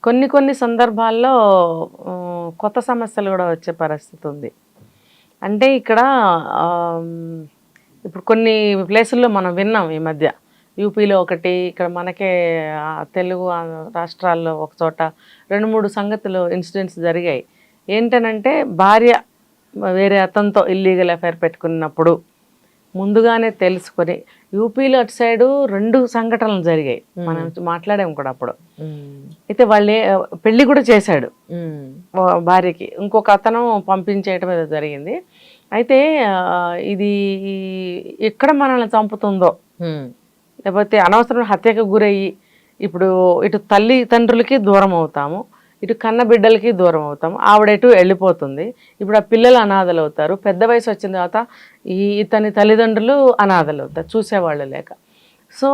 కొన్ని కొన్ని సందర్భాల్లో కొత్త సమస్యలు కూడా వచ్చే పరిస్థితి ఉంది. అంటే ఇక్కడ ఇప్పుడు కొన్ని ప్లేసుల్లో మనం విన్నాం ఈ మధ్య. యూపీలో ఒకటి, ఇక్కడ మనకే తెలుగు రాష్ట్రాల్లో ఒక చోట 2-3 సంగతులు ఇన్సిడెంట్స్ జరిగాయి. ఏంటనంటే భార్య వేరే అతనితో ఇల్లీగల్ అఫైర్ పెట్టుకున్నప్పుడు ముందుగానే తెలుసుకొని, యూపీలో అటు సైడు 2 సంఘటనలు జరిగాయి, మనం మాట్లాడాము కూడా అప్పుడు. అయితే వాళ్ళే పెళ్లి కూడా చేశాడు భార్యకి, ఇంకొక అతను పంపించేయటం ఏదో జరిగింది. అయితే ఇది ఎక్కడ మనల్ని చంపుతుందో, లేకపోతే అనవసరమైన హత్యకు గురయ్యి ఇప్పుడు ఇటు తల్లి తండ్రులకి దూరం అవుతాము, ఇటు కన్న బిడ్డలకి దూరం అవుతాము, ఆవిడెటు వెళ్ళిపోతుంది. ఇప్పుడు ఆ పిల్లలు అనాథలు అవుతారు. పెద్ద వయసు వచ్చిన తర్వాత ఇతని తల్లిదండ్రులు అనాథలు అవుతారు, చూసేవాళ్ళు లేక. సో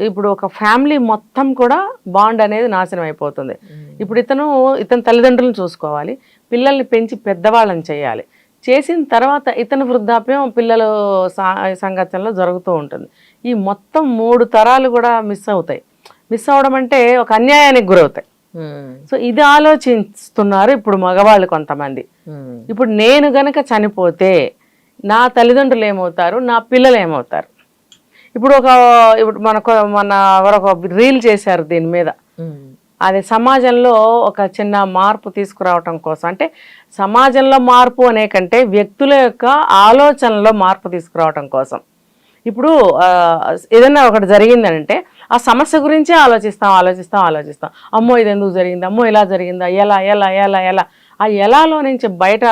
ఇప్పుడు ఒక ఫ్యామిలీ మొత్తం కూడా బాండ్ అనేది నాశనం అయిపోతుంది. ఇప్పుడు ఇతని తల్లిదండ్రులను చూసుకోవాలి, పిల్లల్ని పెంచి పెద్దవాళ్ళని చేయాలి. చేసిన తర్వాత ఇతని వృద్ధాప్యం పిల్లలు సంఘటనలో జరుగుతూ ఉంటుంది. ఈ మొత్తం 3 తరాలు కూడా మిస్ అవుతాయి. మిస్ అవడం అంటే ఒక అన్యాయానికి గురవుతాయి. సో ఇది ఆలోచిస్తున్నారు ఇప్పుడు మగవాళ్ళు కొంతమంది. ఇప్పుడు నేను గనక చనిపోతే నా తల్లిదండ్రులు ఏమవుతారు, నా పిల్లలు ఏమవుతారు? ఇప్పుడు మన ఒక రీల్ చేశారు దీని మీద. అది సమాజంలో ఒక చిన్న మార్పు తీసుకురావటం కోసం, అంటే సమాజంలో మార్పు అనే కంటే వ్యక్తుల యొక్క ఆలోచనలో మార్పు తీసుకురావటం కోసం. ఇప్పుడు ఏదైనా ఒకటి జరిగిందనంటే ఆ సమస్య గురించే ఆలోచిస్తాం. అమ్మో ఇది ఎందుకు జరిగింది, అమ్మో ఇలా జరిగిందా, ఎలా ఎలా ఎలా ఎలా ఆ ఎలాలో నుంచి బయట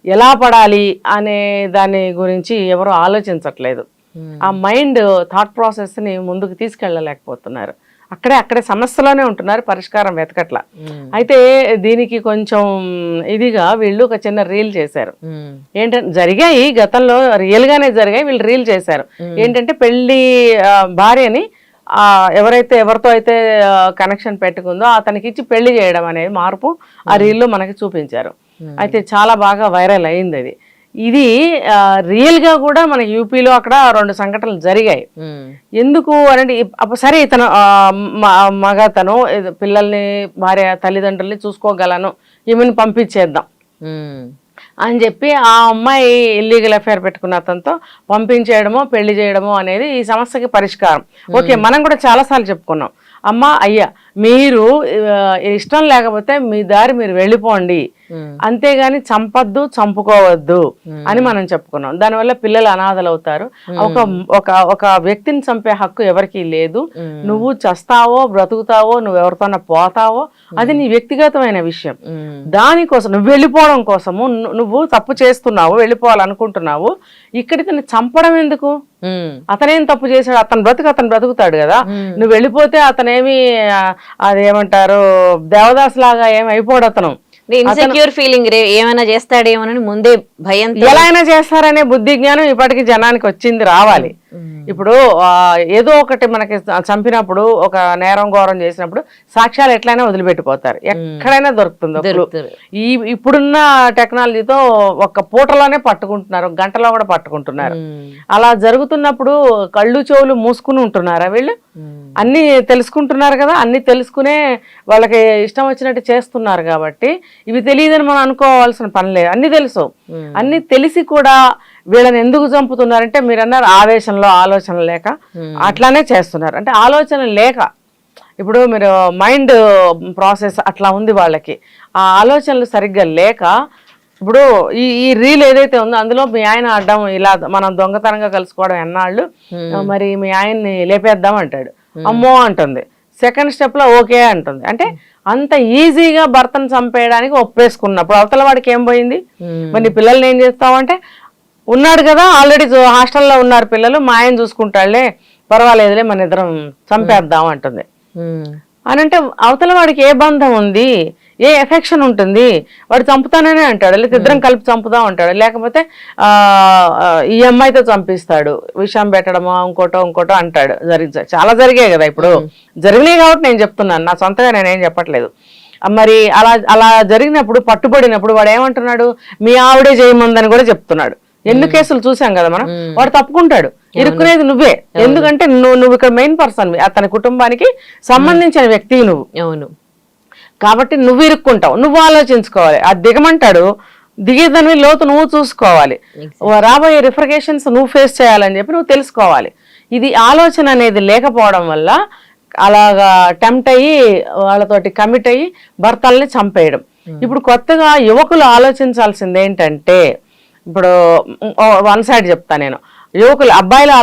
ఎలా పడాలి అనే దాని గురించి ఎవరు ఆలోచించట్లేదు. ఆ మైండ్ థాట్ ప్రాసెస్ని ముందుకు తీసుకెళ్ళలేకపోతున్నారు. అక్కడే సమస్యలోనే ఉంటున్నారు, పరిష్కారం వెతకట్లా. అయితే దీనికి కొంచెం ఇదిగా వీళ్ళు ఒక చిన్న రీల్ చేశారు. ఏంటంటే జరిగాయి గతంలో, రియల్ గానే జరిగాయి, వీళ్ళు రీల్ చేశారు. ఏంటంటే పెళ్లి భార్యని ఎవరితో అయితే కనెక్షన్ పెట్టుకుందో అతనికి ఇచ్చి పెళ్లి చేయడం అనేది మార్పు ఆ రీల్లో మనకి చూపించారు. అయితే చాలా బాగా వైరల్ అయింది అది. ఇది రియల్ గా కూడా మన యూపీలో అక్కడ 2 సంఘటనలు జరిగాయి. ఎందుకు అంటే సరే ఇతను మగతను పిల్లల్ని భార్య తల్లిదండ్రుల్ని చూసుకోగలను, ఈమెను పంపించేద్దాం అని చెప్పి ఆ అమ్మాయి ఇల్లీగల్ అఫైర్ పెట్టుకున్న అతనితో పంపించేయడమో పెళ్లి చేయడమో అనేది ఈ సమస్యకి పరిష్కారం. ఓకే, మనం కూడా చాలాసార్లు చెప్పుకున్నాం, అమ్మా అయ్యా మీరు ఇష్టం లేకపోతే మీ దారి మీరు వెళ్ళిపోండి, అంతేగాని చంపద్దు చంపుకోవద్దు అని మనం చెప్పుకున్నాం. దానివల్ల పిల్లలు అనాథలు అవుతారు. ఒక వ్యక్తిని చంపే హక్కు ఎవరికీ లేదు. నువ్వు చస్తావో బ్రతుకుతావో, నువ్వు ఎవరితోనా పోతావో అది నీ వ్యక్తిగతమైన విషయం. దానికోసం నువ్వు వెళ్ళిపోవడం కోసము నువ్వు తప్పు చేస్తున్నావు, వెళ్ళిపోవాలనుకుంటున్నావు. ఇక్కడికి చంపడం ఎందుకు? అతనేం తప్పు చేశాడు? అతను బ్రతుకుతాడు కదా. నువ్వు వెళ్ళిపోతే అతనేమి అదేమంటారు దేవదాస్ లాగా ఏమి అయిపోడు. అతను ఇన్సెక్యూర్ ఫీలింగ్, ఏమైనా చేస్తాడేమోనని ముందే భయం. ఎలా అయినా చేస్తారనే బుద్ధి జ్ఞానం ఇప్పటికి జనానికి వచ్చింది, రావాలి. ఇప్పుడు ఏదో ఒకటి మనకి చంపినప్పుడు, ఒక నేరం ఘోరం చేసినప్పుడు సాక్ష్యాలు ఎట్లయినా వదిలిపెట్టిపోతారు, ఎక్కడైనా దొరుకుతుంది. ఇప్పుడున్న టెక్నాలజీతో ఒక పూటలోనే పట్టుకుంటున్నారు, గంటలో కూడా పట్టుకుంటున్నారు. అలా జరుగుతున్నప్పుడు కళ్ళు చెవులు మూసుకుని ఉంటున్నారా వీళ్ళు? అన్ని తెలుసుకుంటున్నారు కదా, అన్ని తెలుసుకునే వాళ్ళకి ఇష్టం వచ్చినట్టు చేస్తున్నారు. కాబట్టి ఇవి తెలియదని మనం అనుకోవాల్సిన పని లేదు, అన్ని తెలుసు. అన్ని తెలిసి కూడా వీళ్ళని ఎందుకు చంపుతున్నారంటే మీరు అన్నారు ఆవేశంలో, ఆలోచన లేక అట్లానే చేస్తున్నారు. అంటే ఆలోచన లేక, ఇప్పుడు మీరు మైండ్ ప్రాసెస్ అట్లా ఉంది వాళ్ళకి, ఆ ఆలోచనలు సరిగ్గా లేక. ఇప్పుడు ఈ రీల్ ఏదైతే ఉందో అందులో మీ ఆయన అడ్డం ఇలా మనం దొంగతనంగా కలుసుకోవడం ఎన్నాళ్ళు, మరి మీ ఆయన్ని లేపేద్దాం అంటాడు, అమ్మో అంటుంది. సెకండ్ స్టెప్ లో ఓకే అంటుంది. అంటే అంత ఈజీగా భర్తను చంపేయడానికి ఒప్పేసుకున్నప్పుడు అవతల వాడికి ఏం పోయింది? మరి నీ పిల్లల్ని ఏం చేస్తావంటే, ఉన్నాడు కదా ఆల్రెడీ హాస్టల్లో ఉన్నారు పిల్లలు, మా ఆయన చూసుకుంటాడులే పర్వాలేదులే మన ఇద్దరం చంపేద్దాం అంటుంది. అని అంటే అవతల వాడికి ఏ బంధం ఉంది, ఏ ఎఫెక్షన్ ఉంటుంది? వాడు చంపుతాననే అంటాడు, లేకపోతే ఇద్దరం కలిపి చంపుదాం అంటాడు, లేకపోతే ఈ అమ్మాయితో చంపిస్తాడు, విషం పెట్టడమో ఇంకోటో అంటాడు. చాలా జరిగాయి కదా, ఇప్పుడు జరిగినాయి కాబట్టి నేను చెప్తున్నాను, నా సొంతగా నేనేం చెప్పట్లేదు. మరి అలా జరిగినప్పుడు, పట్టుబడినప్పుడు వాడు ఏమంటున్నాడు, మీ ఆవిడే చేయమందని కూడా చెప్తున్నాడు. ఎన్ని కేసులు చూసాం కదా మనం. వాడు తప్పుకుంటాడు, ఇరుక్కునేది నువ్వే. ఎందుకంటే నువ్వు ఇక్కడ మెయిన్ పర్సన్, అతని కుటుంబానికి సంబంధించిన వ్యక్తివి నువ్వు. అవును. కాబట్టి నువ్వు ఇరుక్కుంటావు, నువ్వు ఆలోచించుకోవాలి. అది దిగమంటాడు, దిగేదానివి లోతు నువ్వు చూసుకోవాలి, రాబోయే రిఫ్రిగేషన్స్ నువ్వు ఫేస్ చేయాలని చెప్పి నువ్వు తెలుసుకోవాలి. ఇది ఆలోచన అనేది లేకపోవడం వల్ల అలాగా టెంప్ట్ అయ్యి వాళ్ళతోటి కమిట్ అయ్యి భర్తల్ని చంపేయడం. ఇప్పుడు కొత్తగా యువకులు ఆలోచించాల్సింది ఏంటంటే, ఇప్పుడు వన్ సైడ్ చెప్తా నేను, యువకులు అబ్బాయిలు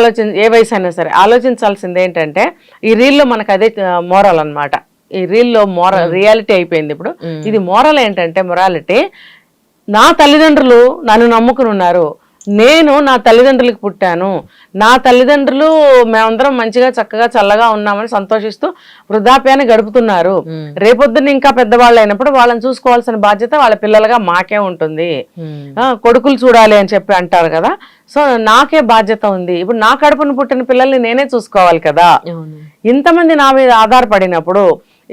ఏ వయసు అయినా సరే ఆలోచించాల్సింది ఏంటంటే, ఈ రీల్లో మనకు అదే మోరల్ అన్నమాట. ఈ రీల్లో రియాలిటీ అయిపోయింది ఇప్పుడు. ఇది మోరల్ ఏంటంటే, మొరాలిటీ, నా తల్లిదండ్రులు నన్ను నమ్ముకుని ఉన్నారు, నేను నా తల్లిదండ్రులకు పుట్టాను, నా తల్లిదండ్రులు మేమందరం మంచిగా చక్కగా చల్లగా ఉన్నామని సంతోషిస్తూ వృద్ధాప్యాన్ని గడుపుతున్నారు. రేపొద్దున ఇంకా పెద్దవాళ్ళు అయినప్పుడు వాళ్ళని చూసుకోవాల్సిన బాధ్యత వాళ్ళ పిల్లలుగా మాకే ఉంటుంది. కొడుకులు చూడాలి అని చెప్పి అంటారు కదా, సో నాకే బాధ్యత ఉంది. ఇప్పుడు నా కడుపును పుట్టిన పిల్లల్ని నేనే చూసుకోవాలి కదా. ఇంతమంది నా మీద ఆధారపడినప్పుడు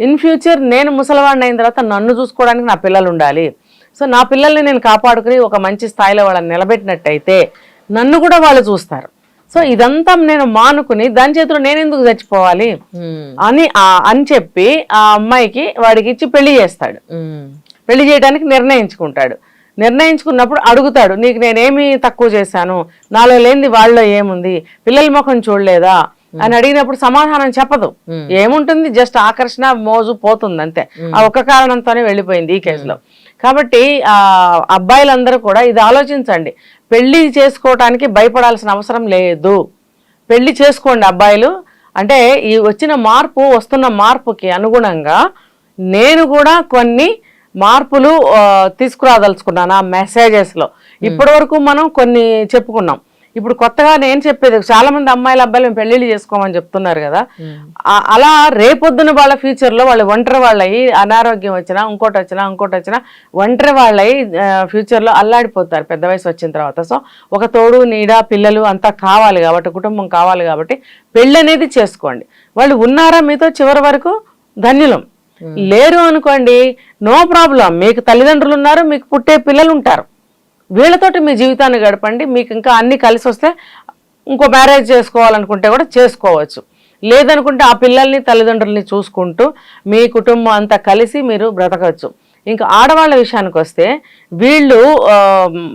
ఇన్ ఫ్యూచర్ నేను ముసలివాడిని అయిన తర్వాత నన్ను చూసుకోవడానికి నా పిల్లలు ఉండాలి. సో నా పిల్లల్ని నేను కాపాడుకుని ఒక మంచి స్థాయిలో వాళ్ళని నిలబెట్టినట్టయితే నన్ను కూడా వాళ్ళు చూస్తారు. సో ఇదంతా నేను మానుకుని దాని చేతిలో నేను ఎందుకు చచ్చిపోవాలి అని చెప్పి ఆ అమ్మాయికి వాడికి ఇచ్చి పెళ్లి చేస్తాడు. పెళ్లి చేయడానికి నిర్ణయించుకున్నప్పుడు అడుగుతాడు, నీకు నేనేమి తక్కువ చేశాను, నాలో లేనిది వాళ్ళలో ఏముంది, పిల్లల ముఖం చూడలేదా అని అడిగినప్పుడు సమాధానం చెప్పదు. ఏముంటుంది, జస్ట్ ఆకర్షణ మోజు పోతుంది అంతే. ఆ ఒక్క కారణంతోనే వెళ్ళిపోయింది ఈ కేసులో. కాబట్టి ఆ అబ్బాయిలందరూ కూడా ఇది ఆలోచించండి, పెళ్లి చేసుకోవటానికి భయపడాల్సిన అవసరం లేదు. పెళ్లి చేసుకోండి అబ్బాయిలు. అంటే ఈ వస్తున్న మార్పుకి అనుగుణంగా నేను కూడా కొన్ని మార్పులు తీసుకురాదలుచుకున్నాను ఆ మెసేజెస్లో. ఇప్పటి వరకు మనం కొన్ని చెప్పుకున్నాం. ఇప్పుడు కొత్తగా నేను చెప్పేది, చాలా మంది అమ్మాయిలు అబ్బాయిలు మేము పెళ్లిళ్ళు చేసుకోమని చెప్తున్నారు కదా, అలా రేపొద్దున వాళ్ళ ఫ్యూచర్లో వాళ్ళు ఒంటరి వాళ్ళయి, అనారోగ్యం వచ్చినా ఇంకోటి వచ్చినా ఒంటరి వాళ్ళయి ఫ్యూచర్లో అల్లాడిపోతారు పెద్ద వయసు వచ్చిన తర్వాత. సో ఒక తోడు నీడ పిల్లలు అంతా కావాలి కాబట్టి, కుటుంబం కావాలి కాబట్టి పెళ్ళి అనేది చేసుకోండి. వాళ్ళు ఉన్నారా మీతో చివరి వరకు ధన్యులం, లేరు అనుకోండి నో ప్రాబ్లం, మీకు తల్లిదండ్రులు ఉన్నారు, మీకు పుట్టే పిల్లలు ఉంటారు, వీళ్ళతోటి మీ జీవితాన్ని గడపండి. మీకు ఇంకా అన్ని కలిసి వస్తే ఇంకో మ్యారేజ్ చేసుకోవాలనుకుంటే కూడా చేసుకోవచ్చు. లేదనుకుంటే ఆ పిల్లల్ని తల్లిదండ్రుల్ని చూసుకుంటూ మీ కుటుంబం అంతా కలిసి మీరు బ్రతకవచ్చు. ఇంకా ఆడవాళ్ళ విషయానికి వస్తే, వీళ్ళు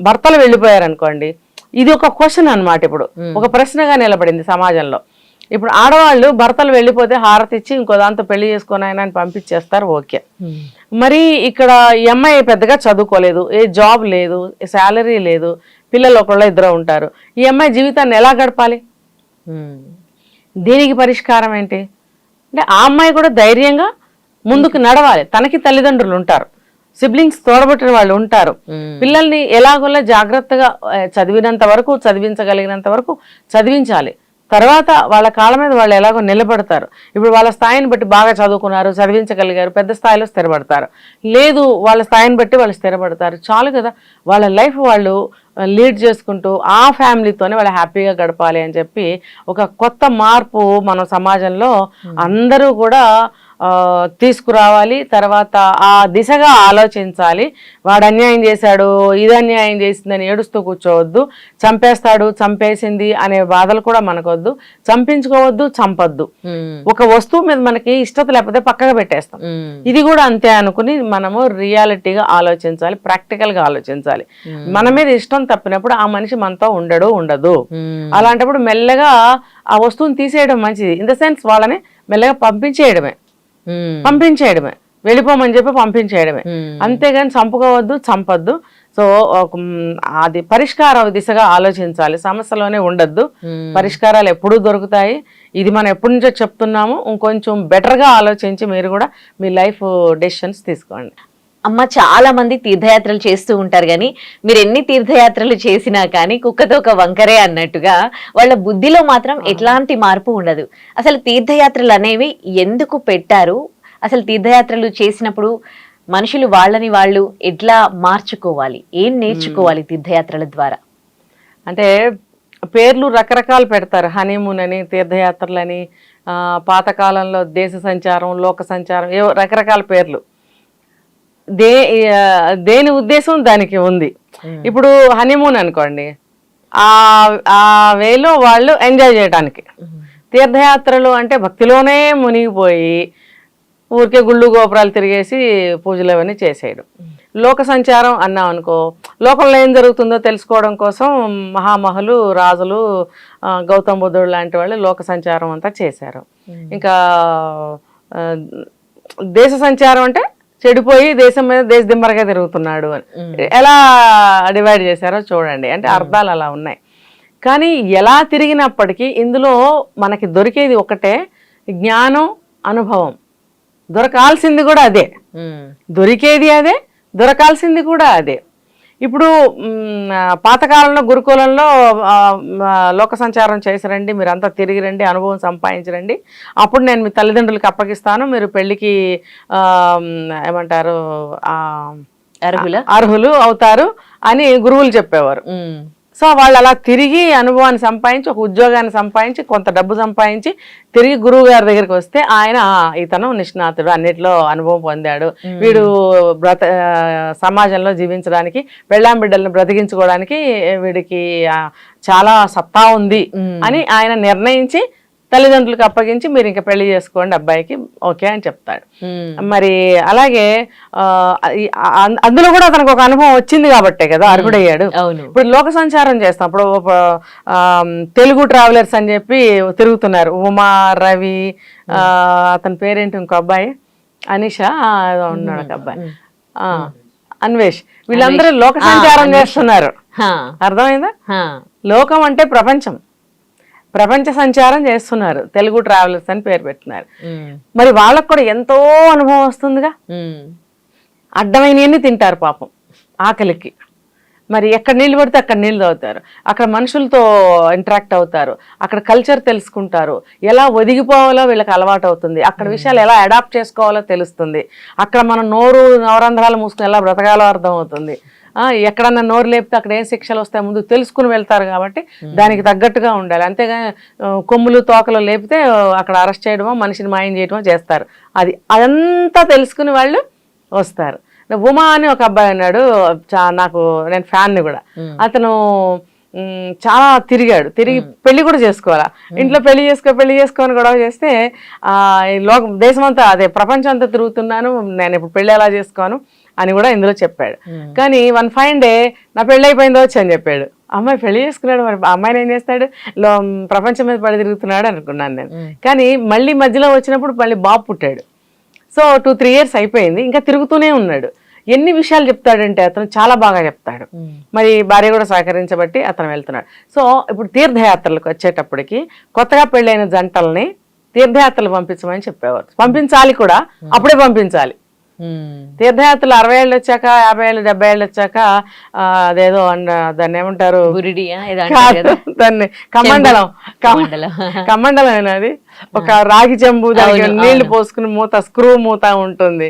భర్తలు వెళ్ళిపోయారనుకోండి, ఇది ఒక క్వశ్చన్ అన్నమాట. ఇప్పుడు ఒక ప్రశ్నగా నిలబడింది సమాజంలో. ఇప్పుడు ఆడవాళ్ళు భర్తలు వెళ్ళిపోతే హారతి ఇచ్చి ఇంకో దాంతో పెళ్లి చేసుకొని ఆయన అని పంపించేస్తారు, ఓకే. మరి ఇక్కడ ఈ అమ్మాయి పెద్దగా చదువుకోలేదు, ఏ జాబ్ లేదు, శాలరీ లేదు, పిల్లలు ఒకళ్ళ ఇద్దరు ఉంటారు, ఈ అమ్మాయి జీవితాన్ని ఎలా గడపాలి? దీనికి పరిష్కారం ఏంటి అంటే, ఆ అమ్మాయి కూడా ధైర్యంగా ముందుకు నడవాలి. తనకి తల్లిదండ్రులు ఉంటారు, సిబ్లింగ్స్ తోడబుట్టిన వాళ్ళు ఉంటారు, పిల్లల్ని ఎలాగోలా జాగ్రత్తగా చదివినంత వరకు, చదివించగలిగినంత వరకు చదివించాలి. తర్వాత వాళ్ళ కాళ్ళ మీద వాళ్ళు ఎలాగో నిలబడతారు. ఇప్పుడు వాళ్ళ స్థాయిని బట్టి బాగా చదువుకున్నారు, చదివించగలిగారు, పెద్ద స్థాయిలో స్థిరపడతారు. లేదు, వాళ్ళ స్థాయిని బట్టి వాళ్ళు స్థిరపడతారు, చాలు కదా. వాళ్ళ లైఫ్ వాళ్ళు లీడ్ చేసుకుంటూ ఆ ఫ్యామిలీతోనే వాళ్ళు హ్యాపీగా గడపాలి అని చెప్పి ఒక కొత్త మార్పు మన సమాజంలో అందరూ కూడా తీసుకురావాలి. తర్వాత ఆ దిశగా ఆలోచించాలి. వాడు అన్యాయం చేశాడు, ఇది అన్యాయం చేసిందని ఏడుస్తూ కూర్చోవద్దు. చంపేస్తాడు, చంపేసింది అనే బాధలు కూడా మనకొద్దు. చంపించుకోవద్దు, చంపొద్దు. ఒక వస్తువు మీద మనకి ఇష్టత లేకపోతే పక్కగా పెట్టేస్తాం. ఇది కూడా అంతే అనుకుని మనము రియాలిటీగా ఆలోచించాలి, ప్రాక్టికల్ గా ఆలోచించాలి. మన మీద ఇష్టం తప్పినప్పుడు ఆ మనిషి మనతో ఉండదు. అలాంటప్పుడు మెల్లగా ఆ వస్తువుని తీసేయడం మంచిది. ఇన్ ద సెన్స్ వాళ్ళని మెల్లగా పంపించేయడమే, వెళ్ళిపోమని చెప్పి పంపించేయడమే, అంతేగాని చంపుకోవద్దు, చంపొద్దు. సో అది పరిష్కార దిశగా ఆలోచించాలి, సమస్యలోనే ఉండద్దు. పరిష్కారాలు ఎప్పుడూ దొరుకుతాయి. ఇది మనం ఎప్పటి నుంచో చెప్తున్నాము. ఇంకొంచెం బెటర్గా ఆలోచించి మీరు కూడా మీ లైఫ్ డెసిషన్స్ తీసుకోండి. అమ్మ, చాలా మంది తీర్థయాత్రలు చేస్తూ ఉంటారు, కానీ మీరు ఎన్ని తీర్థయాత్రలు చేసినా కానీ కుక్కతో ఒక వంకరే అన్నట్టుగా వాళ్ళ బుద్ధిలో మాత్రం ఎట్లాంటి మార్పు ఉండదు. అసలు తీర్థయాత్రలు అనేవి ఎందుకు పెట్టారు? అసలు తీర్థయాత్రలు చేసినప్పుడు మనుషులు వాళ్ళని వాళ్ళు ఎట్లా మార్చుకోవాలి, ఏం నేర్చుకోవాలి తీర్థయాత్రల ద్వారా? అంటే పేర్లు రకరకాలు పెడతారు, హనీమూన్ అని, తీర్థయాత్రలని, పాతకాలంలో దేశ సంచారం, లోక సంచారం, ఏవో రకరకాల పేర్లు. దేని ఉద్దేశం దానికి ఉంది. ఇప్పుడు హనీమూన్ అనుకోండి, ఆ వేలో వాళ్ళు ఎంజాయ్ చేయడానికి. తీర్థయాత్రలు అంటే భక్తిలోనే మునిగిపోయి ఊరికే గుళ్ళు గోపురాలు తిరిగేసి పూజలు అవన్నీ చేసేయడం. లోక సంచారం అన్నాం అనుకో, లోకంలో ఏం జరుగుతుందో తెలుసుకోవడం కోసం మహామహులు, రాజులు, గౌతమ బుద్ధుడు లాంటి వాళ్ళు లోక సంచారం అంతా చేశారు. ఇంకా దేశ సంచారం అంటే చెడిపోయి దేశం మీద దేశదిమ్మరగా తిరుగుతున్నాడు అని ఎలా డివైడ్ చేశారో చూడండి. అంటే అర్థాలు అలా ఉన్నాయి. కానీ ఎలా తిరిగినప్పటికీ ఇందులో మనకి దొరికేది ఒకటే, జ్ఞానం, అనుభవం. దొరకాల్సింది కూడా అదే, దొరికేది అదే, దొరకాల్సింది కూడా అదే. ఇప్పుడు పాతకాలంలో గురుకులంలో లోక సంచారం చేసిరండి, మీరు అంతా తిరిగిరండి, అనుభవం సంపాదించరండి, అప్పుడు నేను మీ తల్లిదండ్రులకి అప్పగిస్తాను, మీరు పెళ్ళికి ఏమంటారు అర్హులు అవుతారు అని గురువులు చెప్పేవారు. సో వాళ్ళు అలా తిరిగి అనుభవాన్ని సంపాదించి, ఒక ఉద్యోగాన్ని సంపాదించి, కొంత డబ్బు సంపాదించి తిరిగి గురువు గారి దగ్గరికి వస్తే ఆయన ఇతను నిష్ణాతుడు, అన్నిట్లో అనుభవం పొందాడు, వీడు సమాజంలో జీవించడానికి, పెళ్ళాం బిడ్డలను బ్రతికించుకోవడానికి వీడికి చాలా సత్తా ఉంది అని ఆయన నిర్ణయించి తల్లిదండ్రులకు అప్పగించి మీరు ఇంకా పెళ్లి చేసుకోండి అబ్బాయికి, ఓకే అని చెప్తాడు. మరి అలాగే అందులో కూడా అతనికి ఒక అనుభవం వచ్చింది కాబట్టే కదా అర్హుడయ్యాడు. ఇప్పుడు లోక సంచారం చేస్తాం, ఇప్పుడు తెలుగు ట్రావెలర్స్ అని చెప్పి తిరుగుతున్నారు, ఉమా, రవి, అతని పేరేంటి ఇంకో అబ్బాయి, అనిషా ఉన్నాడు ఒక అబ్బాయి, అన్వేష్, వీళ్ళందరూ లోక సంచారం చేస్తున్నారు. అర్థమైందా? లోకం అంటే ప్రపంచం, ప్రపంచ సంచారం చేస్తున్నారు, తెలుగు ట్రావెలర్స్ అని పేరు పెట్టినారు. మరి వాళ్ళకు కూడా ఎంతో అనుభవం వస్తుందిగా. అడ్డమైనవన్నీ తింటారు పాపం ఆకలికి, మరి ఎక్కడ నీళ్ళు పడితే అక్కడ నీళ్ళు తాగుతారు, అక్కడ మనుషులతో ఇంటరాక్ట్ అవుతారు, అక్కడ కల్చర్ తెలుసుకుంటారు, ఎలా ఒదిగిపోవాలో వీళ్ళకి అలవాటు అవుతుంది, అక్కడ విషయాలు ఎలా అడాప్ట్ చేసుకోవాలో తెలుస్తుంది, అక్కడ మనం నవరంధ్రాలు మూసుకుని ఎలా బ్రతకాలో అర్థం అవుతుంది, ఎక్కడన్నా నోరు లేపితే అక్కడ ఏం శిక్షలు వస్తాయి ముందు తెలుసుకుని వెళ్తారు కాబట్టి దానికి తగ్గట్టుగా ఉండాలి. అంతేగా కొమ్ములు తోకలు లేపితే అక్కడ అరెస్ట్ చేయడమో మనిషిని మాయం చేయడమో చేస్తారు. అదంతా తెలుసుకుని వాళ్ళు వస్తారు. ఉమా అని ఒక అబ్బాయి ఉన్నాడు, నేను ఫ్యాన్ని కూడా, అతను చాలా తిరిగి పెళ్లి కూడా చేసుకోవాలా, ఇంట్లో పెళ్లి చేసుకొని గొడవ చేస్తే దేశమంతా అదే ప్రపంచం అంతా తిరుగుతున్నాను, నేను ఇప్పుడు పెళ్లి ఎలా చేసుకోను అని కూడా ఇందులో చెప్పాడు. కానీ వన్ ఫైన్ డే నా పెళ్ళి అయిపోయిందో వచ్చి అని చెప్పాడు. అమ్మాయి పెళ్లి చేసుకున్నాడు, మరి అమ్మాయిని ఏం చేస్తాడు, ప్రపంచం మీద పడి తిరుగుతున్నాడు అనుకున్నాను నేను. కానీ మళ్ళీ మధ్యలో వచ్చినప్పుడు మళ్ళీ బాబు పుట్టాడు. సో 2-3 years అయిపోయింది, ఇంకా తిరుగుతూనే ఉన్నాడు. ఎన్ని విషయాలు చెప్తాడంటే అతను చాలా బాగా చెప్తాడు. మరి భార్య కూడా సహకరించబట్టి అతను వెళ్తున్నాడు. సో ఇప్పుడు తీర్థయాత్రలకు వచ్చేటప్పటికి కొత్తగా పెళ్ళైన జంటల్ని తీర్థయాత్రలు పంపించమని చెప్పేవారు. పంపించాలి కూడా, అప్పుడే పంపించాలి. తీర్థయాత్రలు 60 ఏళ్ళు వచ్చాక, 50 ఏళ్ళు, 70 ఏళ్ళు వచ్చాక అదేదో దాన్ని ఏమంటారు, దాన్ని కమండలం అది ఒక రాగి చెంబు, దానికి నీళ్లు పోసుకుని స్క్రూ మూత ఉంటుంది.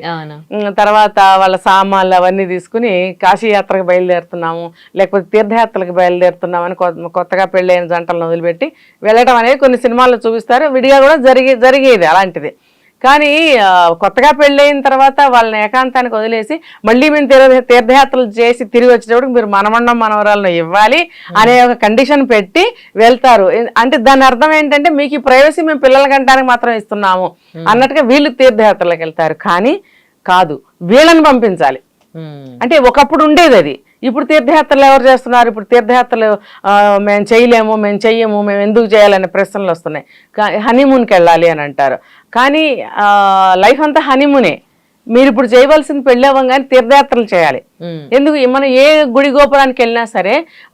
తర్వాత వాళ్ళ సామాన్లు అవన్నీ తీసుకుని కాశీ యాత్రకు బయలుదేరుతున్నాము, లేకపోతే తీర్థయాత్రలకు బయలుదేరుతున్నాము అని కొత్తగా పెళ్ళైన జంటలను వదిలిపెట్టి వెళ్ళటం అనేది కొన్ని సినిమాల్లో చూపిస్తారు. విడిగా కూడా జరిగేది అలాంటిది. కానీ కొత్తగా పెళ్ళయిన తర్వాత వాళ్ళని ఏకాంతానికి వదిలేసి మళ్ళీ మేము తీర్థయాత్రలు చేసి తిరిగి వచ్చేటప్పుడు మీరు మనమండం మనవరాలను ఇవ్వాలి అనే ఒక కండిషన్ పెట్టి వెళ్తారు. అంటే దాని అర్థం ఏంటంటే మీకు ఈ ప్రైవసీ మేము పిల్లల గంటానికి మాత్రం ఇస్తున్నాము అన్నట్టుగా వీళ్ళు తీర్థయాత్రలకు వెళ్తారు. కానీ కాదు, వీళ్ళని పంపించాలి. అంటే ఒకప్పుడు ఉండేది అది, ఇప్పుడు తీర్థయాత్రలు ఎవరు చేస్తున్నారు? ఇప్పుడు తీర్థయాత్రలు మేము చేయలేము, మేము చెయ్యము, మేము ఎందుకు చేయాలనే ప్రశ్నలు వస్తున్నాయి. హనీమూన్కి వెళ్ళాలి అని అంటారు. కానీ లైఫ్ అంతా హనీమూనే. మీరు ఇప్పుడు చేయవలసింది పెళ్ళి అవ్వగానే తీర్థయాత్రలు చేయాలి. ఎందుకు? మనం ఏ గుడి గోపురానికి వెళ్ళినా సరే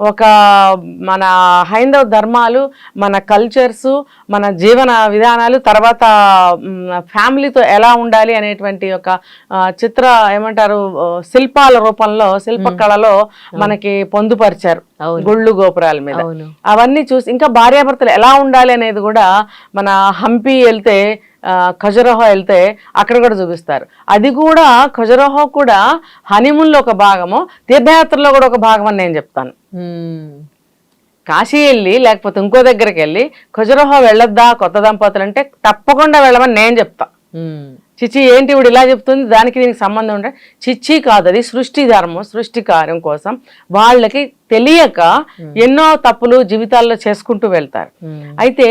ఒక మన హైందవ ధర్మాలు, మన కల్చర్స్, మన జీవన విధానాలు, తర్వాత ఫ్యామిలీతో ఎలా ఉండాలి అనేటువంటి ఒక చిత్ర ఏమంటారు శిల్పాల రూపంలో, శిల్పకళలో మనకి పొందుపరిచారు గుళ్ళు గోపురాల మీద. అవన్నీ చూసి ఇంకా భార్యాభర్తలు ఎలా ఉండాలి అనేది కూడా మన హంపి వెళ్తే, ఖజురహో వెళ్తే అక్కడ కూడా చూపిస్తారు. అది కూడా ఖజురహో కూడా హనీమూన్లో ఒక భాగము, తీర్థయాత్రలో కూడా ఒక భాగం అని నేను చెప్తాను. కాశీ వెళ్ళి లేకపోతే ఇంకో దగ్గరికి వెళ్ళి ఖజురహో వెళ్ళొద్దా కొత్త దంపతులు అంటే తప్పకుండా వెళ్ళమని నేను చెప్తా. చిచ్చి ఏంటి ఇప్పుడు ఇలా చెప్తుంది, దానికి దీనికి సంబంధం ఉంటే చిచ్చి కాదు, అది సృష్టి ధర్మం, సృష్టి కార్యం కోసం వాళ్ళకి తెలియక ఎన్నో తప్పులు జీవితాల్లో చేసుకుంటూ వెళ్తారు. అయితే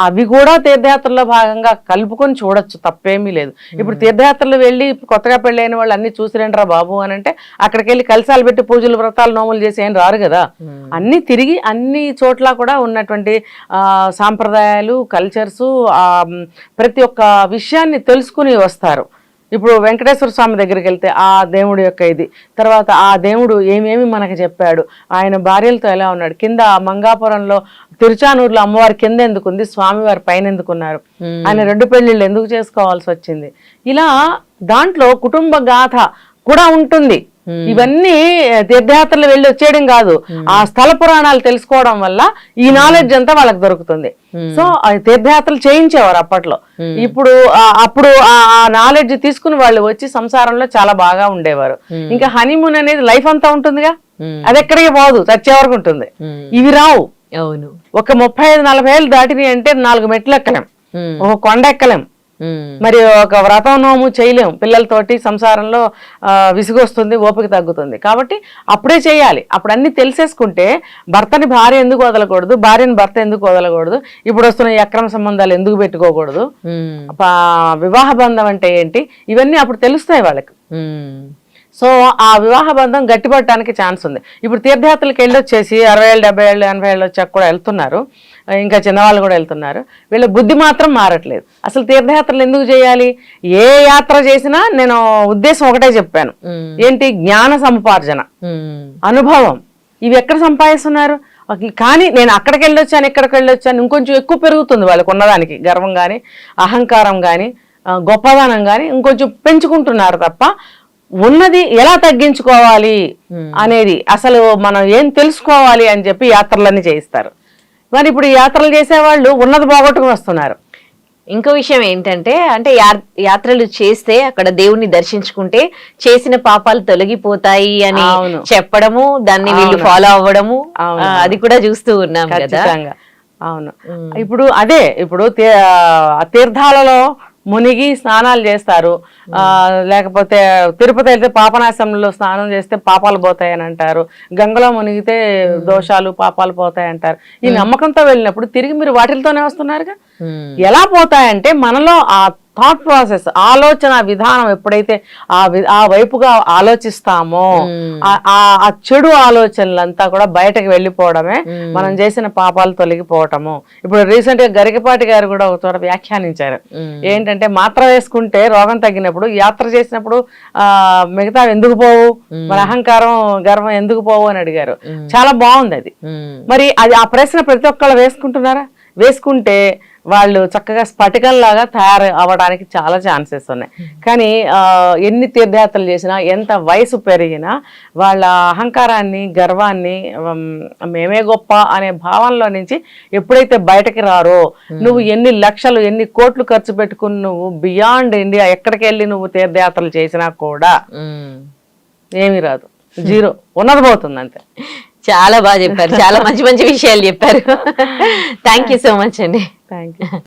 అవి కూడా తీర్థయాత్రలో భాగంగా కలుపుకొని చూడొచ్చు, తప్పేమీ లేదు. ఇప్పుడు తీర్థయాత్రలు వెళ్ళి కొత్తగా పెళ్ళైన వాళ్ళు అన్ని చూసిరండ్రా బాబు అని అంటే అక్కడికి వెళ్ళి కలశాలు పెట్టి పూజలు వ్రతాలు నోములు చేసి ఏం రారు కదా. అన్ని తిరిగి అన్ని చోట్ల కూడా ఉన్నటువంటి సాంప్రదాయాలు, కల్చర్స్, ప్రతి ఒక్క విషయాన్ని తెలుసుకుని వస్తారు. ఇప్పుడు వెంకటేశ్వర స్వామి దగ్గరికి వెళ్తే ఆ దేవుడి యొక్క ఇది, తర్వాత ఆ దేవుడు ఏమేమి మనకి చెప్పాడు, ఆయన భార్యలతో ఎలా ఉన్నాడు, కింద మంగాపురంలో తిరుచానూరులో అమ్మవారి కింద ఎందుకుంది, స్వామివారి పైన ఎందుకున్నారు, ఆయన 2 పెళ్లిళ్ళు ఎందుకు చేసుకోవాల్సి వచ్చింది, ఇలా దాంట్లో కుటుంబ గాథ కూడా ఉంటుంది. ఇవన్నీ తీర్థయాత్రలు వెళ్ళి వచ్చేయడం కాదు, ఆ స్థల పురాణాలు తెలుసుకోవడం వల్ల ఈ నాలెడ్జ్ అంతా వాళ్ళకి దొరుకుతుంది. సో తీర్థయాత్రలు చేయించేవారు అప్పట్లో. అప్పుడు ఆ నాలెడ్జ్ తీసుకుని వాళ్ళు వచ్చి సంసారంలో చాలా బాగా ఉండేవారు. ఇంకా హనీమూన్ అనేది లైఫ్ అంతా ఉంటుందిగా, అది ఎక్కడికి పోదు, చచ్చే వరకు ఉంటుంది. ఇవి రావు. అవును, ఒక 35-40 ఏళ్ళు దాటిని అంటే 4 మెట్లు ఎక్కలేం, ఒక కొండ ఎక్కలేం, మరి ఒక వ్రతం నోము చేయలేం, పిల్లలతోటి సంసారంలో విసుగొస్తుంది, ఓపిక తగ్గుతుంది. కాబట్టి అప్పుడే చేయాలి. అప్పుడు అన్ని తెలిసేసుకుంటే భర్తని భార్య ఎందుకు వదలకూడదు, భార్యని భర్త ఎందుకు వదలకూడదు, ఇప్పుడు వస్తున్న ఈ అక్రమ సంబంధాలు ఎందుకు పెట్టుకోకూడదు, వివాహ బంధం అంటే ఏంటి, ఇవన్నీ అప్పుడు తెలుస్తాయి వాళ్ళకి. సో ఆ వివాహ బంధం గట్టిపడటానికి ఛాన్స్ ఉంది. ఇప్పుడు తీర్థయాత్రలకు వెళ్ళొచ్చేసి 60 ఏళ్ళు 70 ఏళ్ళు 80 ఏళ్ళు వచ్చాక కూడా వెళ్తున్నారు, ఇంకా చిన్నవాళ్ళు కూడా వెళ్తున్నారు. వీళ్ళ బుద్ధి మాత్రం మారట్లేదు. అసలు తీర్థయాత్రలు ఎందుకు చేయాలి? ఏ యాత్ర చేసినా నేను ఉద్దేశం ఒకటే చెప్పాను, ఏంటి, జ్ఞాన సముపార్జన, అనుభవం. ఇవి ఎక్కడ సంపాదిస్తున్నారు? కానీ నేను అక్కడికి వెళ్ళొచ్చాను, ఇక్కడికి వెళ్ళొచ్చాను, ఇంకొంచెం ఎక్కువ పెరుగుతుంది వాళ్ళకు ఉన్నదానికి గర్వం కానీ, అహంకారం కానీ, గొప్పదనం కానీ ఇంకొంచెం పెంచుకుంటున్నారు తప్ప ఉన్నది ఎలా తగ్గించుకోవాలి అనేది అసలు మనం ఏం తెలుసుకోవాలి అని చెప్పి యాత్రలన్నీ చేయిస్తారు. మరి ఇప్పుడు యాత్రలు చేసేవాళ్ళు ఉన్నది పోగొట్టుకుని వస్తున్నారు. ఇంకో విషయం ఏంటంటే, అంటే యాత్రలు చేస్తే అక్కడ దేవుణ్ణి దర్శించుకుంటే చేసిన పాపాలు తొలగిపోతాయి అని చెప్పడము, దాన్ని వీళ్ళు ఫాలో అవ్వడము, అది కూడా చూస్తూ ఉన్నాం కదా. అవును, ఇప్పుడు అదే ఇప్పుడు తీర్థాలలో మునిగి స్నానాలు చేస్తారు, లేకపోతే తిరుపతి వెళ్తే పాపనాశంలో స్నానం చేస్తే పాపాలు పోతాయని అంటారు, గంగలో మునిగితే దోషాలు పాపాలు పోతాయంటారు. ఈ నమ్మకంతో వెళ్ళినప్పుడు తిరిగి మీరు వాటితోనే వస్తున్నారుగా. ఎలా పోతాయంటే మనలో ఆ థాట్ ప్రాసెస్, ఆలోచన విధానం ఎప్పుడైతే ఆ వైపుగా ఆలోచిస్తామో ఆ చెడు ఆలోచనలంతా కూడా బయటకు వెళ్ళిపోవడమే మనం చేసిన పాపాలు తొలగిపోవటము. ఇప్పుడు రీసెంట్ గా గరికపాటి గారు కూడా ఒక చోట వ్యాఖ్యానించారు, ఏంటంటే మాత్ర వేసుకుంటే రోగం తగ్గినప్పుడు యాత్ర చేసినప్పుడు మిగతా ఎందుకు పోవు, మరి అహంకారం గర్వం ఎందుకు పోవు అని అడిగారు. చాలా బాగుంది అది. మరి అది ఆ ప్రశ్న ప్రతి ఒక్కళ్ళు వేసుకుంటున్నారా? వేసుకుంటే వాళ్ళు చక్కగా స్ఫటికంలాగా తయారు అవ్వడానికి చాలా ఛాన్సెస్ ఉన్నాయి. కానీ ఎన్ని తీర్థయాత్రలు చేసినా, ఎంత వయసు పెరిగినా వాళ్ళ అహంకారాన్ని, గర్వాన్ని, మేమే గొప్ప అనే భావనలో నుంచి ఎప్పుడైతే బయటకి రారో, నువ్వు ఎన్ని లక్షలు ఎన్ని కోట్లు ఖర్చు పెట్టుకుని నువ్వు బియాండ్ ఇండియా ఎక్కడికి వెళ్ళి నువ్వు తీర్థయాత్రలు చేసినా కూడా ఏమీ రాదు, జీరో, ఉన్నది పోతుంది అంతే. చాలా బాగా చెప్పారు, చాలా మంచి మంచి విషయాలు చెప్పారు. థ్యాంక్ యూ సో మచ్ అండి. Thank you.